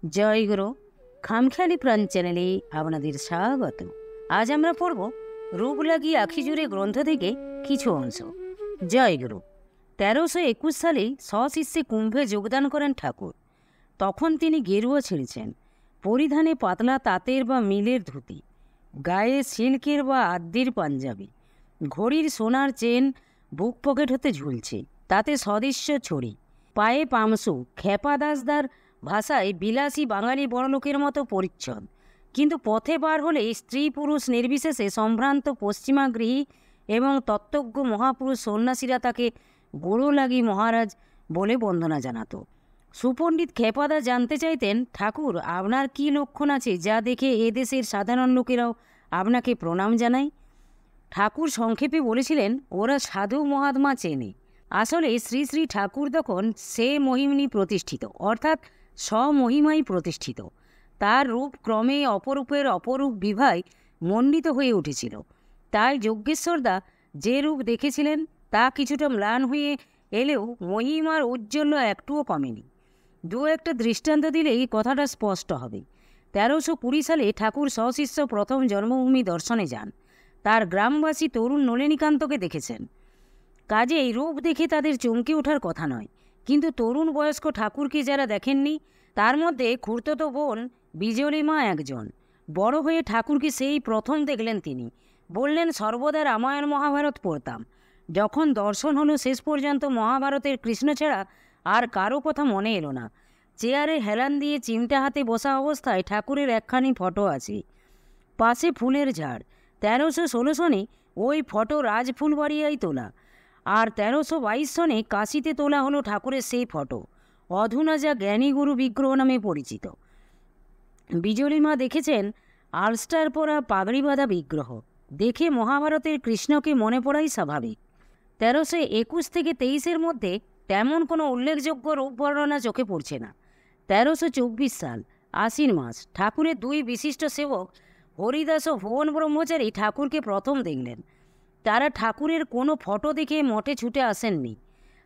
জয় গুরু। খামখেয়ালি প্রাণ চ্যানেলে আপনাদের স্বাগত। আজ আমরা পড়ব রূপ লাগি আখি জুড়ে গ্রন্থ থেকে কিছু অংশ। জয় গুরু। 1321 সালে সশিষ্যে কুম্ভে যোগদান করেন ঠাকুর। তখন তিনি গেরুয়া ছেড়েছেন, পরিধানে পাতলা তাঁতের বা মিলের ধুতি, গায়ে সিল্কের বা আদ্যির পাঞ্জাবি, ঘড়ির সোনার চেন বুক পকেট হতে ঝুলছে, তাতে সদৃশ্য ছড়ি, পায়ে পামসু, খেপা দাসদার ভাষায় বিলাসী বাঙালি বড়লোকের মতো পরিচ্ছদ। কিন্তু পথে বার হলে স্ত্রী পুরুষ নির্বিশেষে সম্ভ্রান্ত পশ্চিমাগৃহী এবং তত্ত্বজ্ঞ মহাপুরুষ সন্ন্যাসীরা তাকে গোড়ো লাগি মহারাজ বলে বন্দনা জানাতো। সুপণ্ডিত খেপাদা জানতে চাইতেন, ঠাকুর, আপনার কী লক্ষণ আছে যা দেখে এদেশের সাধারণ লোকেরাও আপনাকে প্রণাম জানায়? ঠাকুর সংক্ষেপে বলেছিলেন, ওরা সাধু মহাত্মা চেনে। আসলে শ্রী শ্রী ঠাকুর তখন সে মহিমনি প্রতিষ্ঠিত, অর্থাৎ স্বমহিমাই প্রতিষ্ঠিত। তার রূপ ক্রমে অপরূপের অপরূপ বিভায় মণ্ডিত হয়ে উঠেছিল। তাই যজ্ঞেশ্বরদা যে রূপ দেখেছিলেন তা কিছুটা ম্লান হয়ে এলেও মহিমার ঔজ্জ্বল্য একটুও কমেনি। দু একটা দৃষ্টান্ত দিলেই কথাটা স্পষ্ট হবে। 1320 সালে ঠাকুর সশিষ্য প্রথম জন্মভূমি দর্শনে যান। তার গ্রামবাসী তরুণ নলিনীকান্তকে দেখেছেন। কাজেই রূপ দেখে তাদের চমকে ওঠার কথা নয়। কিন্তু তরুণ বয়স্ক ঠাকুরকে যারা দেখেননি, তার মধ্যে খুড়তুতো বোন বিজলিমা একজন। বড় হয়ে ঠাকুরকে সেই প্রথম দেখলেন তিনি। বললেন, সর্বদা রামায়ণ মহাভারত পড়তাম। যখন দর্শন হলো শেষ পর্যন্ত মহাভারতের কৃষ্ণ ছাড়া আর কারো কথা মনে এলো না। চেয়ারে হেলান দিয়ে চিমটা হাতে বসা অবস্থায় ঠাকুরের একখানি ফটো আছে, পাশে ফুলের ঝাড়। 1316 সনে ওই ফটো রাজফুলবাড়িয়ায় তোলা, আর 1322 সনে কাশিতে তোলা হলো ঠাকুরের সেই ফটো, অধুনা যা জ্ঞানীগুরু বিগ্রহ নামে পরিচিত। বিজলিমা দেখেছেন আলস্টার পরা পাগড়ি বাঁধা বিগ্রহ। দেখে মহাভারতের কৃষ্ণকে মনে পড়াই স্বাভাবিক। 1321 থেকে 23-এর মধ্যে তেমন কোনো উল্লেখযোগ্য রূপ বর্ণনা চোখে পড়ছে না। 1324 সাল আশ্বিন মাস, ঠাকুরের দুই বিশিষ্ট সেবক হরিদাস ও ভুবন ব্রহ্মচারী ঠাকুরকে প্রথম দেখলেন। তারা ঠাকুরের কোনো ফটো দেখে মঠে ছুটে আসেননি।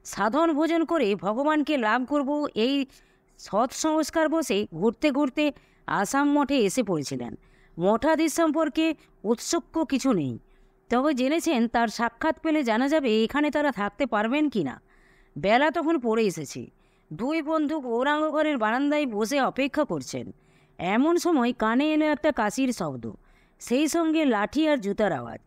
সাধন ভোজন করে ভগবানকে লাভ করব এই সৎসংস্কার বসে ঘুরতে ঘুরতে আসাম মঠে এসে পড়েছিলেন। মঠাধীশ সম্পর্কে উৎসুক কিছু নেই, তবে জেনেছেন তার সাক্ষাৎ পেলে জানা যাবে এখানে তারা থাকতে পারবেন কি না। বেলা তখন পড়ে এসেছে। দুই বন্ধু গৌরাঙ্গ ঘরের বারান্দায় বসে অপেক্ষা করছেন। এমন সময় কানে এলো একটা কাশির শব্দ, সেই সঙ্গে লাঠি আর জুতার আওয়াজ।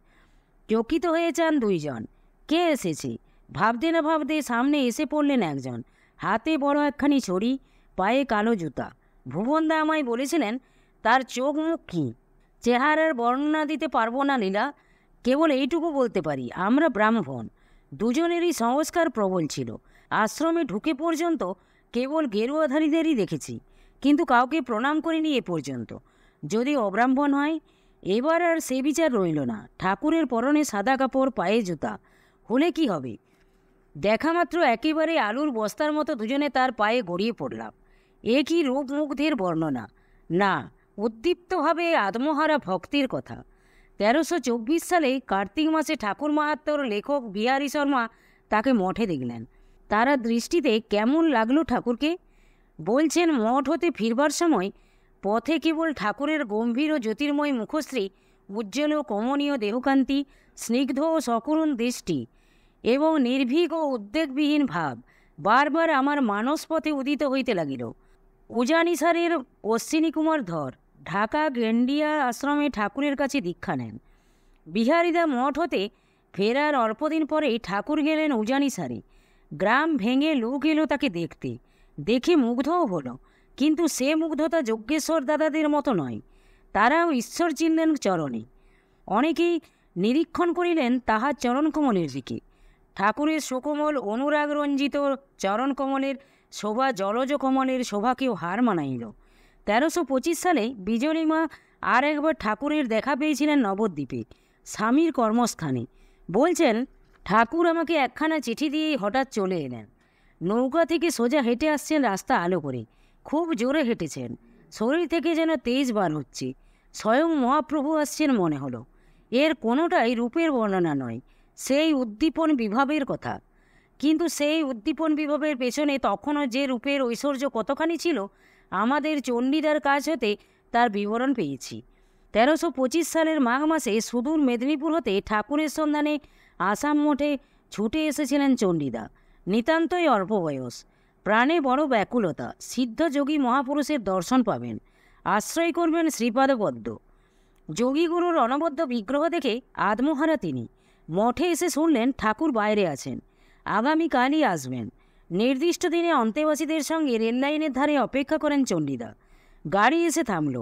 চকিত হয়ে যান দুইজন। কে এসেছে ভাবতে না ভাবতে সামনে এসে পড়লেন একজন, হাতে বড় একখানি ছড়ি, পায়ে কালো জুতা। ভুবনদা আমায় বলেছিলেন তার চোখ মুখ কী, চেহারার বর্ণনা দিতে পারবো না লীলা, কেবল এইটুকু বলতে পারি আমরা ব্রাহ্মণ। দুজনেরই সংস্কার প্রবল ছিল। আশ্রমে ঢুকে পর্যন্ত কেবল গেরুয়াধারীদেরই দেখেছি, কিন্তু কাউকে প্রণাম করিনি এ পর্যন্ত। যদি অব্রাহ্মণ হয়, এবার আর সে বিচার রইল না। ঠাকুরের পরনে সাদা কাপড়, পায়ে জুতা, হলে কি হবে? দেখা মাত্র একেবারে আলুর বস্তার মতো দুজনে তার পায়ে গড়িয়ে পড়লাম। এ কি রূপ মুগ্ধের বর্ণনা না, উদ্দীপ্তভাবে আত্মহারা ভক্তির কথা। 1324 সালে কার্তিক মাসে ঠাকুর মাহাত্ম্যর লেখক বিহারী শর্মা তাকে মঠে দেখলেন। তারা দৃষ্টিতে কেমন লাগলো ঠাকুরকে? বলছেন, মঠ হতে ফিরবার সময় পথে কেবল ঠাকুরের গম্ভীর ও জ্যোতির্ময় মুখশ্রী, উজ্জ্বল ও কমনীয় দেহকান্তি, স্নিগ্ধ ও সকরুণ দৃষ্টি এবং নির্ভীক ও উদ্বেগবিহীন ভাব বারবার আমার মানসপথে উদিত হইতে লাগিল। উজানিসারের অশ্বিনী কুমার ধর ঢাকা গেন্ডিয়া আশ্রমে ঠাকুরের কাছে দীক্ষা নেন। বিহারীদা মঠ হতে ফেরার অল্পদিন পরেই ঠাকুর গেলেন উজানিসারে। গ্রাম ভেঙে লোক এলো তাকে দেখতে, দেখে মুগ্ধও হলো। কিন্তু সে মুগ্ধতা যজ্ঞেশ্বর দাদাদের মতো নয়। তারাও ঈশ্বর চিনলেন চরণে। অনেকেই নিরীক্ষণ করিলেন তাহার চরণকমলের দিকে। ঠাকুরের সুকোমল অনুরাগ রঞ্জিত চরণকমলের শোভা জলজ কমলের শোভাকেও হার মানাইল। 1325 সালে বিজলিমা আর একবার ঠাকুরের দেখা পেয়েছিলেন নবদ্বীপে, স্বামীর কর্মস্থানে। বলছেন, ঠাকুর আমাকে একখানা চিঠি দিয়ে হঠাৎ চলে এলেন। নৌকা থেকে সোজা হেঁটে আসছেন রাস্তা আলো করে, খুব জোরে হেঁটেছেন। শরীর থেকে যেন তেজ বার হচ্ছে। স্বয়ং মহাপ্রভু আসছেন মনে হলো। এর কোনোটাই রূপের বর্ণনা নয়, সেই উদ্দীপন বিভাবের কথা। কিন্তু সেই উদ্দীপন বিভাবের পেছনে তখনও যে রূপের ঐশ্বর্য কতখানি ছিল আমাদের চণ্ডীদার কাছ হতে তার বিবরণ পেয়েছি। 1325 সালের মাঘ মাসে সুদূর মেদিনীপুর হতে ঠাকুরের সন্ধানে আসাম মঠে ছুটে এসেছিলেন চণ্ডীদা। নিতান্তই অল্প বয়স, প্রাণে বড় ব্যাকুলতা। সিদ্ধ যোগী মহাপুরুষের দর্শন পাবেন, আশ্রয় করবেন শ্রীপাদপদ্ম। যোগীগুরুর অনবদ্য বিগ্রহ দেখে আত্মহারা তিনি। মঠে এসে শুনলেন ঠাকুর বাইরে আছেন, আগামীকালই আসবেন। নির্দিষ্ট দিনে অন্তেবাসীদের সঙ্গে রেললাইনের ধারে অপেক্ষা করেন চণ্ডীদা। গাড়ি এসে থামল।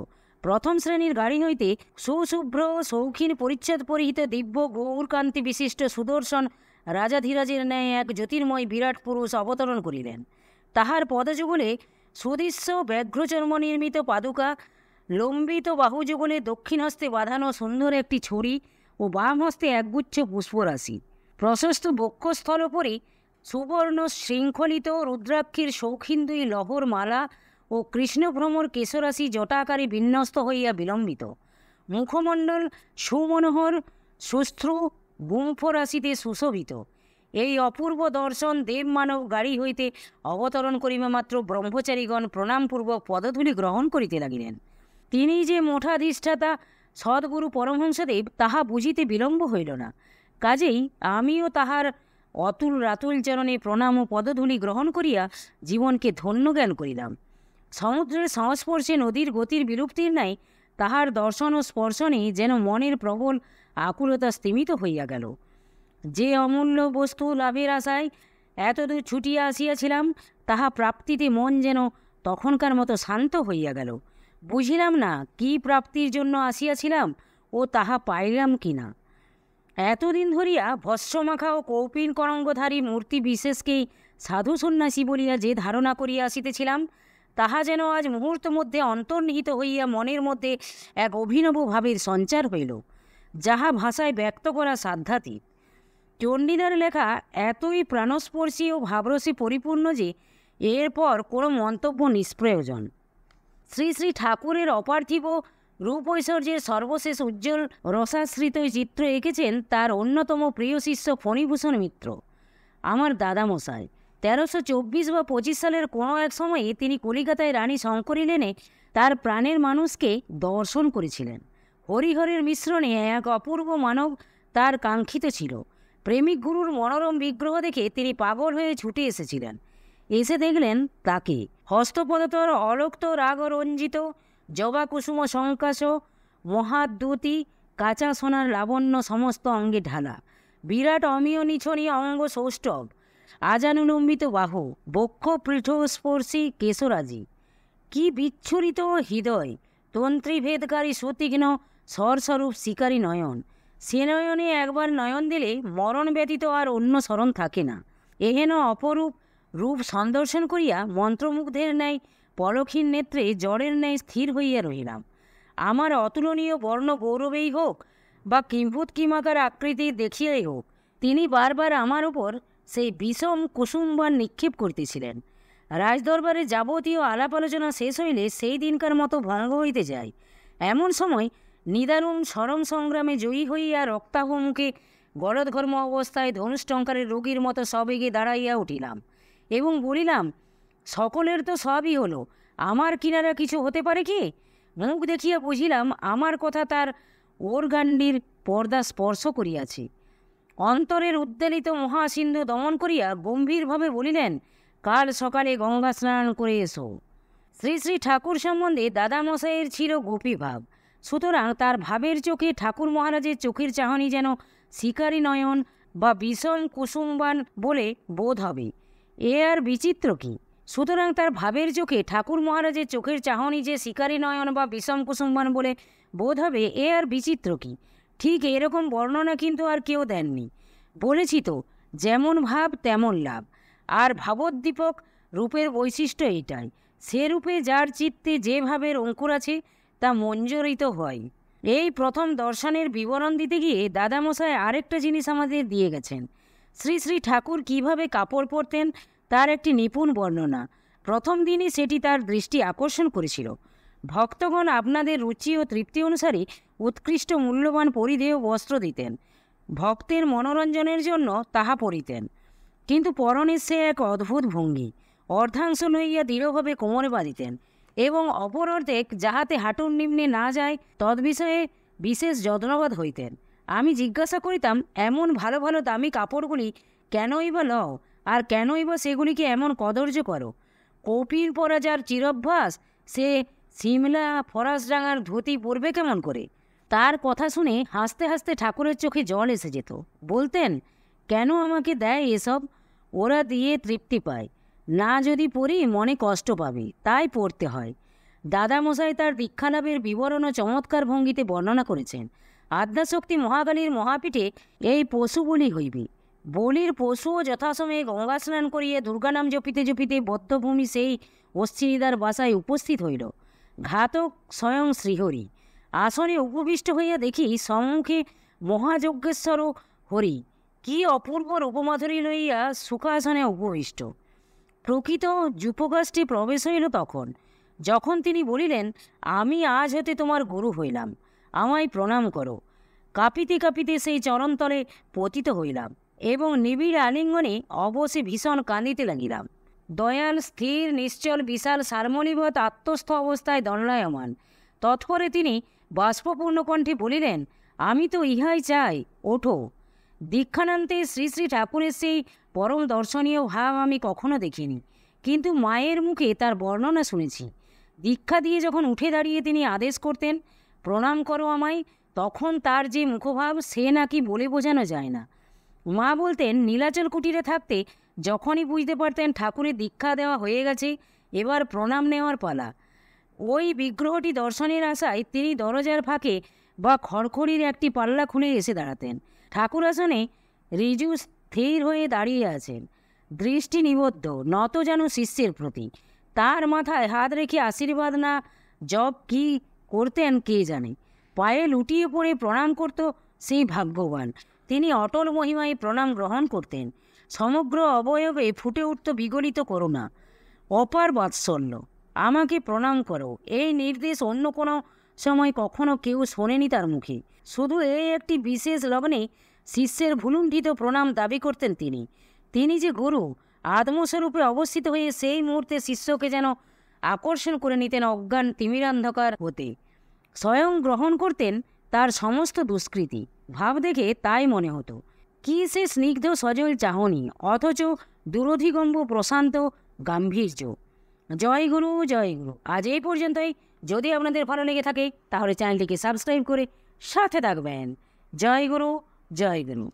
প্রথম শ্রেণীর গাড়ি হইতে সুশুভ্র শৌখিন পরিচ্ছদ পরিহিত দিব্য গৌরকান্তি বিশিষ্ট সুদর্শন রাজাধীরাজের ন্যায় এক জ্যোতির্ময় বিরাট পুরুষ অবতরণ করিলেন। তাহার পদযুগলে সুদৃশ্য ব্যাঘ্রচর্ম নির্মিত পাদুকা, লম্বিত বাহুযুগলে দক্ষিণ হস্তে বাঁধানো সুন্দর একটি ছড়ি ও বাম হস্তে একগুচ্ছ পুষ্পরাশি। প্রশস্ত বক্ষস্থল উপরে সুবর্ণ শৃঙ্খলিত রুদ্রাক্ষীর শৌখিন দুই লহর মালা ও কৃষ্ণভ্রমর কেশরাশি জটাকারে বিন্যস্ত হইয়া বিলম্বিত। মুখমণ্ডল সুমনোহর সুশ্রু গুম্ফরাশিতে সুশোভিত। এই অপূর্ব দর্শন দেবমানব গাড়ি হইতে অবতরণ করিবা মাত্র ব্রহ্মচারীগণ প্রণামপূর্বক পদধূলি গ্রহণ করিতে লাগিলেন। তিনি যে মঠাধিষ্ঠাতা সদ্গুরু পরমহংসদেব তাহা বুঝিতে বিলম্ব হইল না। কাজেই আমিও তাহার অতুল রাতুল চরণে প্রণাম ও পদধূলি গ্রহণ করিয়া জীবনকে ধন্য জ্ঞান করিলাম। সমুদ্রের সংস্পর্শে নদীর গতির বিলুপ্তির ন্যায় তাহার দর্শন ও স্পর্শনে যেন মনের প্রবল আকুলতা স্তিমিত হইয়া গেল। যে অমূল্য বস্তু লাভের আশায় এতদূর ছুটিয়া আসিয়াছিলাম, তাহা প্রাপ্তিতে মন যেন তখনকার মতো শান্ত হইয়া গেল। বুঝিলাম না কি প্রাপ্তির জন্য আসিয়াছিলাম ও তাহা পাইলাম কি না। এতদিন ধরিয়া ভস্মমাখা ও কৌপিন করঙ্গধারী মূর্তি বিশেষকেই সাধু সন্ন্যাসী বলিয়া যে ধারণা করিয়া আসিতেছিলাম, তাহা যেন আজ মুহূর্ত মধ্যে অন্তর্নিহিত হইয়া মনের মধ্যে এক অভিনব ভাবের সঞ্চার হইল, যাহা ভাষায় ব্যক্ত করা সাধ্যাতীত। চণ্ডীদার লেখা এতই প্রাণস্পর্শী ও ভাবরসে পরিপূর্ণ যে এরপর কোনো মন্তব্য নিষ্প্রয়োজন। শ্রী শ্রী ঠাকুরের অপার্থিব রূপ ঐশ্বর্যের সর্বশেষ উজ্জ্বল রসাশ্রিত চিত্র এঁকেছেন তার অন্যতম প্রিয় শিষ্য ফণীভূষণ মিত্র, আমার দাদামশাই। 1324 বা 25 সালের কোনো এক সময়ে তিনি কলিকাতায় রানী শঙ্করী লেনে তার প্রাণের মানুষকে দর্শন করেছিলেন। হরিহরের মিশ্রণে এক অপূর্ব মানব তার কাঙ্ক্ষিত ছিল। প্রেমিক গুরুর মনোরম বিগ্রহ দেখে তিনি পাগল হয়ে ছুটে এসেছিলেন। এসে দেখলেন তাকে হস্তপদতর অলোক্ত রাগরঞ্জিত জবা কুসুম সংকাশ মহাদ্যুতি কাঁচা সোনার লাবণ্য সমস্ত অঙ্গে ঢালা, বিরাট অমীয় নিছনি অঙ্গ সৌষ্ঠব, আজানুলম্বিত বাহু, বক্ষ পৃষ্ঠস্পর্শী কেশরাজি। কি বিচ্ছুরিত হৃদয়, তন্ত্রীভেদকারী সুতীক্ষ্ণ স্বরস্বরূপ শিকারী নয়ন। সে নয়নে একবার নয়ন দিলে মরণ ব্যতীত আর অন্য স্মরণ থাকে না। এহেন অপরূপ রূপ সন্দর্শন করিয়া মন্ত্রমুগ্ধের ন্যায় পলক্ষীর নেত্রে জড়ের ন্যায় স্থির হইয়া রহিলাম। আমার অতুলনীয় বর্ণ গৌরবেই হোক বা কিম্ভূত কিমাকার আকৃতি দেখিয়াই হোক, তিনি বারবার আমার উপর সেই বিষম কুসুমবাণ নিক্ষেপ করতেছিলেন। রাজদরবারে যাবতীয় আলাপ আলোচনা শেষ হইলে সেই দিনকার মতো ভঙ্গ হইতে যায়। এমন সময় নিদারুণ সরম সংগ্রামে জয়ী হইয়া রক্তাভ মুখে গলদঘর্ম অবস্থায় ধনুষ্টঙ্কারের রোগীর মতো সবেগে দাঁড়াইয়া উঠিলাম এবং বলিলাম, সকলের তো সবই হলো, আমার কিনারা কিছু হতে পারে কি? মুখ দেখিয়া বুঝিলাম আমার কথা তার ওরগান্ডির পর্দা স্পর্শ করিয়াছে। অন্তরের উদ্বেলিত মহাসিন্ধু দমন করিয়া গম্ভীরভাবে বলিলেন, কাল সকালে গঙ্গা স্নান করে এসো। শ্রী শ্রী ঠাকুর সম্বন্ধে দাদামশাইয়ের ছিল গোপী ভাব, সুতরাং তার ভাবের চোখে ঠাকুর মহারাজের চোখের চাহনি যেন শিকারী নয়ন বা বিষম কুসুমবান বলে বোধ হবে। এ আর বিচিত্র কি? সুতরাং তার ভাবের চোখে ঠাকুর মহারাজের চোখের চাহনি যে শিকারী নয়ন বা বিষম কুসুমবান বলে বোধ হবে, এ আর বিচিত্র কি? ঠিক এরকম বর্ণনা কিন্তু আর কেউ দেননি। বলেছি তো, যেমন ভাব তেমন লাভ। আর ভাবোদ্দীপক রূপের বৈশিষ্ট্য এইটাই, সে রূপে যার চিত্তে যে ভাবের অঙ্কুর আছে তা মঞ্জরিত হয়। এই প্রথম দর্শনের বিবরণ দিতে গিয়ে দাদামশাই আরেকটা জিনিস আমাদের দিয়ে গেছেন। শ্রী শ্রী ঠাকুর কিভাবে কাপড় পরতেন তার একটি নিপুণ বর্ণনা। প্রথম দিনই সেটি তার দৃষ্টি আকর্ষণ করেছিল। ভক্তগণ আপনাদের রুচি ও তৃপ্তি অনুসারে উৎকৃষ্ট মূল্যবান পরিধেয় বস্ত্র দিতেন, ভক্তের মনোরঞ্জনের জন্য তাহা পরিতেন। কিন্তু পরনের সে এক অদ্ভুত ভঙ্গি, অর্ধাংশ লইয়া দৃঢ়ভাবে কোমরে বাঁধিতেন এবং অপর অর্ধেক যাহাতে হাঁটুর নিম্নে না যায় তদ্বিষয়ে বিশেষ যত্নবাদ হইতেন। আমি জিজ্ঞাসা করিতাম, এমন ভালো ভালো দামি কাপড়গুলি কেনই বা লও, আর কেনই বা সেগুলিকে এমন কদর্য করো? কৌপির পরা যার চিরভ্যাস, সে সিমলা ফরাসডাঙ্গার ধুতি পরবে কেমন করে? তার কথা শুনে হাসতে হাসতে ঠাকুরের চোখে জল এসে যেত। বলতেন, কেন আমাকে দেয় এসব? ওরা দিয়ে তৃপ্তি পায়, না যদি পড়ি মনে কষ্ট পাবে, তাই পড়তে হয়। দাদামশাই তার দীক্ষালাভের বিবরণ ও চমৎকার ভঙ্গিতে বর্ণনা করেছেন। আদ্যাশক্তি মহাকালীর মহাপীঠে এই পশু বলি হইবে। বলির পশুও যথাসময়ে গঙ্গা স্নান করিয়া দুর্গানাম জপিতে জপিতে বদ্ধভূমি সেই অশ্বিনীদার বাসায় উপস্থিত হইল। ঘাতক স্বয়ং শ্রীহরি। আসনে উপবিষ্ট হইয়া দেখি সম্মুখে মহাযজ্ঞেশ্বর হরি কি অপূর্ব রূপমাধুরী লইয়া সুখাসনে উপবিষ্ট। প্রকৃত যুপকাষ্ঠে প্রবেশ হইল তখন, যখন তিনি বলিলেন, আমি আজ হতে তোমার গুরু হইলাম, আমায় প্রণাম করো। কাঁপিতে কাঁপিতে সেই চরণতলে পতিত হইলাম এবং নিবিড় আলিঙ্গনে অবশে ভীষণ কাঁদিতে লাগিলাম। দয়াল স্থির নিশ্চল বিশাল সারমণিবৎ আত্মস্থ অবস্থায় দণ্ডায়মান। তৎপরে তিনি বাষ্পপূর্ণ কণ্ঠে বলিলেন, আমি তো ইহাই চাই, ওঠো। দীক্ষানান্তে শ্রী শ্রী ঠাকুরের সেই পরম দর্শনীয় ভাব আমি কখনো দেখিনি, কিন্তু মায়ের মুখে তার বর্ণনা শুনেছি। দীক্ষা দিয়ে যখন উঠে দাঁড়িয়ে তিনি আদেশ করতেন, প্রণাম করো আমায়, তখন তার যে মুখভাব সে নাকি বলে বোঝানো যায় না। মা বলতেন, নীলাচল কুটিরে থাকতে যখনই বুঝতে পারতেন ঠাকুরের দীক্ষা দেওয়া হয়ে গেছে, এবার প্রণাম নেওয়ার পালা, ওই বিগ্রহটি দর্শনের আশায় তিনি দরজার ফাঁকে বা খড়খড়ির একটি পাল্লা খুলে এসে দাঁড়াতেন। ঠাকুর আসনে ঋজু স্থির হয়ে দাঁড়িয়ে আছেন, দৃষ্টি নিবদ্ধ, নত যেন শিষ্যের প্রতি। তার মাথায় হাত রেখে আশীর্বাদ না জপ কি করতেন কে জানে। পায়ে লুটিয়ে পড়ে প্রণাম করত সেই ভাগ্যবান। তিনি অটল মহিমায় প্রণাম গ্রহণ করতেন। সমগ্র অবয়বে ফুটে উঠত বিগলিত করুণা, অপার বাৎসল্য। আমাকে প্রণাম করো, এই নির্দেশ অন্য কোনো সময় কখনো কেউ শোনেনি তার মুখে। শুধু এই একটি বিশেষ লগ্নে শিষ্যের ভুলুণ্ঠিত প্রণাম দাবি করতেন তিনি। তিনি যে গুরু, আত্মস্বরূপে অবস্থিত হয়ে সেই মুহূর্তে শিষ্যকে যেন আকর্ষণ করে নিতেন অজ্ঞান তিমিরান্ধকার হতে। স্বয়ং গ্রহণ করতেন তার সমস্ত দুষ্কৃতি। ভাব দেখে তাই মনে হতো, কি সে স্নিগ্ধ সজল চাহনি, অথচ দুরধিগম্ভ প্রশান্ত গাম্ভীর্য। জয় গুরু, জয় গুরু। আজ এই পর্যন্তই। যদি আপনাদের ভালো লেগে থাকে তাহলে চ্যানেলটিকে সাবস্ক্রাইব করে সাথে থাকবেন। জয় গুরু, জয় গুরু।